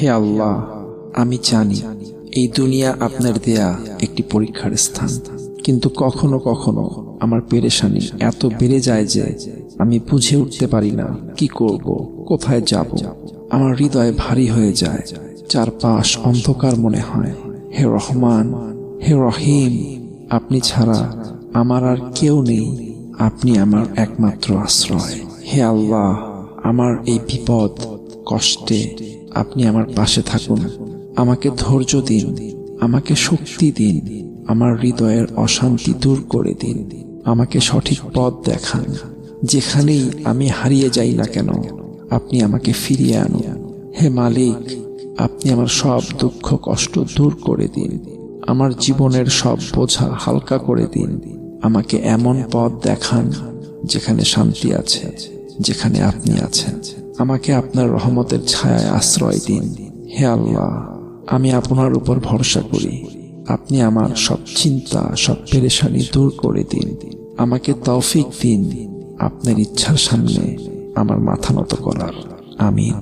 হে আল্লাহ, আমি জানি এই দুনিয়া আপনার দেয়া একটি পরীক্ষার স্থান, কিন্তু কখনো কখনো আমার পেরেশানি এত বেড়ে যায় যে আমি বুঝে উঠতে পারি না কি করব, কোথায় যাব। আমার হৃদয় ভারী হয়ে যায়, চারপাশ অন্ধকার মনে হয়। হে রহমান, হে রহিম, আপনি ছাড়া আমার আর কেউ নেই, আপনি আমার একমাত্র আশ্রয়। হে আল্লাহ, আমার এই বিপদ কষ্টে আপনি আমার পাশে থাকুন। আমাকে ধৈর্য দিন, আমাকে শক্তি দিন, আমার হৃদয়ের অশান্তি দূর করে দিন। আমাকে সঠিক পথ দেখান। যেখানেই আমি হারিয়ে যাই না কেন, আপনি আমাকে ফিরিয়ে আনুন। হে মালিক, আপনি আমার সব দুঃখ কষ্ট দূর করে দিন। আমার জীবনের সব বোঝা হালকা করে দিন। আমাকে এমন পথ দেখান যেখানে শান্তি আছে, যেখানে আপনি আছেন। আমাকে আপনার রহমতের ছায়ায় আশ্রয় দিন। হে আল্লাহ, আমি আপনার উপর ভরসা করি। আপনি আমার সব চিন্তা, সব পেরেশানি দূর করে দিন। আমাকে তৌফিক দিন আপনার ইচ্ছার সামনে আমার মাথা নত করার। আমিন।